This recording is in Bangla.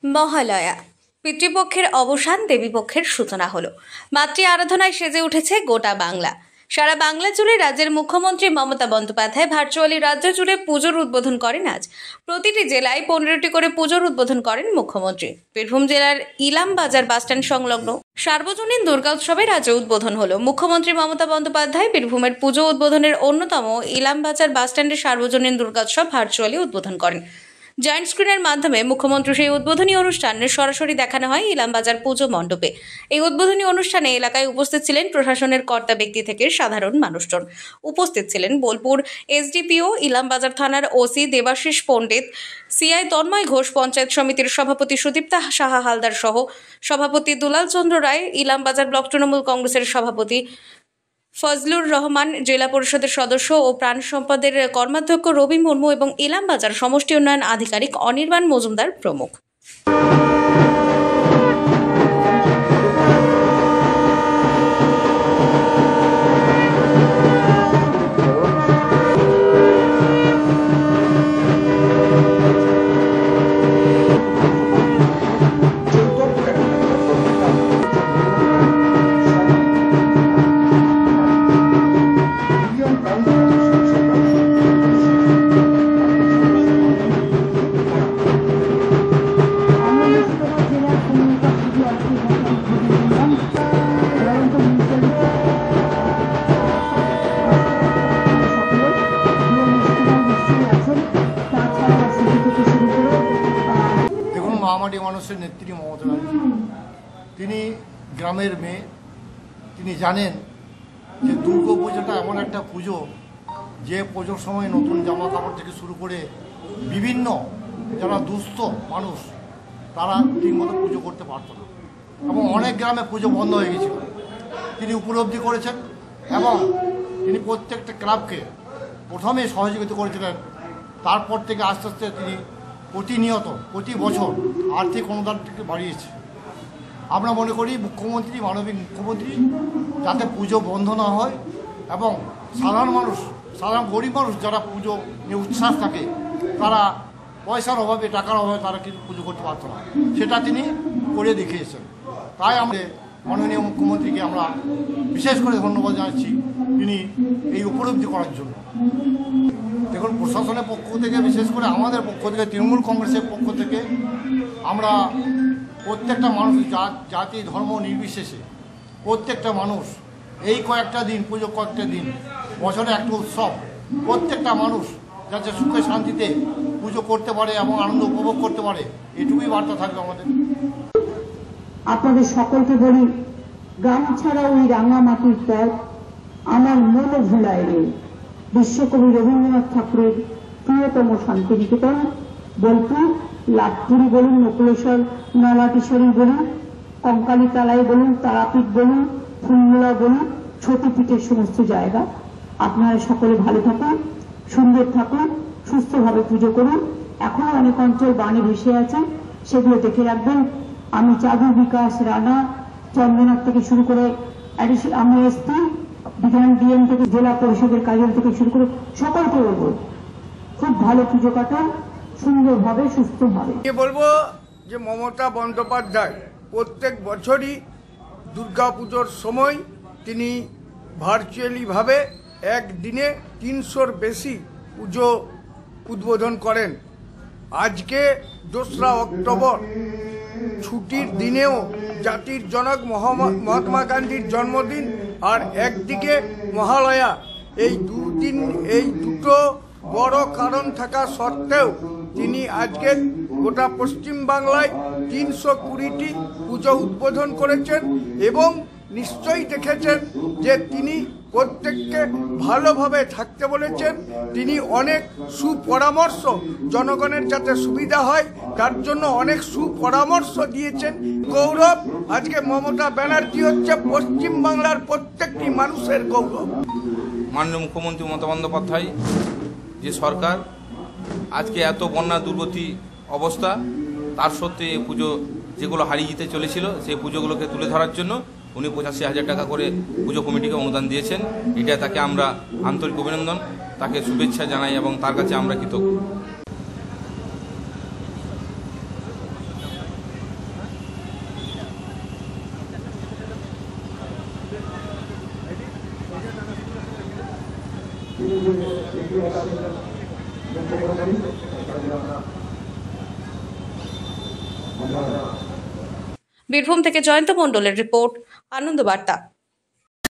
মহালয়া পিতৃপক্ষের অবসান, দেবীপক্ষের সূচনা হলো। মাতৃ আরাধনায় সেজে উঠেছে গোটা বাংলা। সারা বাংলা জুড়ে রাজ্যের মুখ্যমন্ত্রী মমতা বন্দ্যোপাধ্যায় ভার্চুয়ালি রাজ্য জুড়ে পুজোর উদ্বোধন করেন। আজ প্রতিটি জেলায় 15টি করে পুজোর উদ্বোধন করেন মুখ্যমন্ত্রী। বীরভূম জেলার ইলামবাজার বাসস্ট্যান্ড সংলগ্ন সার্বজনীন দুর্গা উৎসবের আজ উদ্বোধন হলো। মুখ্যমন্ত্রী মমতা বন্দ্যোপাধ্যায় বীরভূমের পুজো উদ্বোধনের অন্যতম ইলামবাজার বাসস্ট্যান্ডে সার্বজনীন দুর্গা উৎসব ভার্চুয়ালি উদ্বোধন করেন। জয়েন্ট স্ক্রিনের মাধ্যমে মুখ্যমন্ত্রী সেই উদ্বোধনী অনুষ্ঠানে সরাসরি দেখানো হয় ইলামবাজার পুজো মণ্ডপে। এই উদ্বোধনী অনুষ্ঠানে এলাকায় উপস্থিত ছিলেন প্রশাসনের কর্তা ব্যক্তি থেকে সাধারণ মানুষজন। উপস্থিত ছিলেন বোলপুর এসডিপিও, ইলামবাজার থানার ওসি দেবাশিস পণ্ডিত, সিআই তন্ময় ঘোষ, পঞ্চায়েত সমিতির সভাপতি সুদীপ্তা সাহা হালদার সহ সভাপতি দুলাল চন্দ্র রায়, ইলামবাজার ব্লক তৃণমূল কংগ্রেসের সভাপতি ফজলুর রহমান, জেলা পরিষদের সদস্য ও প্রাণ সম্পদের কর্মাধ্যক্ষ রবি মুর্মু এবং ইলামবাজার সমষ্টি উন্নয়ন আধিকারিক অনির্বাণ মজুমদার প্রমুখ। আমাদের মানুষের নেত্রী মমতা ব্যানার্জি, তিনি গ্রামের মেয়ে। তিনি জানেন যে দুর্গা পুজোটা এমন একটা পুজো যে পুজোর সময় নতুন জামা কাপড় থেকে শুরু করে বিভিন্ন যারা দুস্থ মানুষ তারা ঠিকমতো পুজো করতে পারত না এবং অনেক গ্রামে পুজো বন্ধ হয়ে গেছিল। তিনি উপলব্ধি করেছেন এবং তিনি প্রত্যেকটা ক্লাবকে প্রথমে সহযোগিতা করেছিলেন। তারপর থেকে আস্তে আস্তে তিনি প্রতিনিয়ত প্রতি বছর আর্থিক অনুদানটিকে বাড়িয়েছে। আমরা মনে করি মুখ্যমন্ত্রী, মানবিক মুখ্যমন্ত্রী, যাতে পুজো বন্ধ না হয় এবং সাধারণ মানুষ, সাধারণ গরিব মানুষ যারা পুজো নিয়ে উচ্ছ্বাস থাকে, তারা পয়সার অভাবে, টাকার অভাবে তারা কিন্তু পুজো করতে পারত না, সেটা তিনি করে দেখিয়েছেন। তাই আমাদের মাননীয় মুখ্যমন্ত্রীকে আমরা বিশেষ করে ধন্যবাদ জানাচ্ছি তিনি এই উপলব্ধি করার জন্য। দেখুন, প্রশাসনের পক্ষ থেকে, বিশেষ করে আমাদের পক্ষ থেকে, তৃণমূল কংগ্রেসের পক্ষ থেকে আমরা প্রত্যেকটা মানুষ, জাতি ধর্ম নির্বিশেষে প্রত্যেকটা মানুষ এই কয়েকটা দিন, পুজো কয়েকটা দিন, বছরে একটা উৎসব, প্রত্যেকটা মানুষ যাতে সুখে শান্তিতে পুজো করতে পারে এবং আনন্দ উপভোগ করতে পারে, এটুকুই বার্তা থাকবে আমাদের। আপনাদের সকলকে বলি, গ্রাম ছাড়া ওই রাঙা মাটির পথ আমার মনে ভুলায় রে। বিশ্বকবি রবীন্দ্রনাথ ঠাকুরের প্রিয়তম শান্তিনিকেতন বোলপুর, লাটপুরি বলুন, নকুলেশ্বর নলাটেশ্বরী বলুন, কঙ্কালী তালাই বলুন, তারাপীঠ বলুন, ফুলমোলা বলুন, ছোটপীঠের সমস্ত জায়গা। আপনারা সকলে ভালো থাকুন, সুন্দর থাকুন, সুস্থভাবে পুজো করুন। এখনো অনেক অঞ্চল বানে ভেসে আছে, সেগুলো দেখে রাখবেন। আমি চাঁদু বিকাশ রানা, চন্দ্রনাথ থেকে শুরু করে আমি এসপি, বিধান ডিএম থেকে জেলা পরিষদের কার্যালয় থেকে শুরু করে সকলকে বলবো, খুব ভালো পুজো কাটান, সুন্দরভাবে, সুস্থভাবে। বলবো যে মমতা বন্দ্যোপাধ্যায় প্রত্যেক বছরই দুর্গাপুজোর সময় তিনি ভার্চুয়ালিভাবে একদিনে 300-র বেশি পুজো উদ্বোধন করেন। আজকে 2রা অক্টোবর ছুটির দিনেও জাতির জনক মহাত্মা গান্ধীর জন্মদিন, আর একদিকে মহালয়া। এই দুটো বড় কারণ থাকা সত্ত্বেও তিনি আজকে গোটা পশ্চিমবাংলায় 320টি পুজো উদ্বোধন করেছেন এবং নিশ্চয়ই দেখেছেন যে তিনি প্রত্যেককে ভালোভাবে থাকতে বলেছেন। তিনি অনেক সুপরামর্শ, জনগণের যাতে সুবিধা হয় তার জন্য অনেক সুপরামর্শ দিয়েছেন। গৌরব, আজকে মমতা ব্যানার্জি হচ্ছে পশ্চিমবাংলার প্রত্যেকটি মানুষের গৌরব। মাননীয় মুখ্যমন্ত্রী মমতা বন্দ্যোপাধ্যায় যে সরকার, আজকে এত বন্যা দুর্গতি অবস্থা, তার সত্ত্বে এই পুজো যেগুলো হারিয়ে যেতে চলেছিল সেই পুজোগুলোকে তুলে ধরার জন্য উনি 85,000 টাকা করে পুজো কমিটিকে অনুদান দিয়েছেন। এটা তাকে আমরা আন্তরিক অভিনন্দন, তাকে শুভেচ্ছা জানাই এবং তার কাছে আমরা কৃতজ্ঞ। বীরভূম থেকে জয়ন্ত মণ্ডলের রিপোর্ট, আনন্দ বার্তা।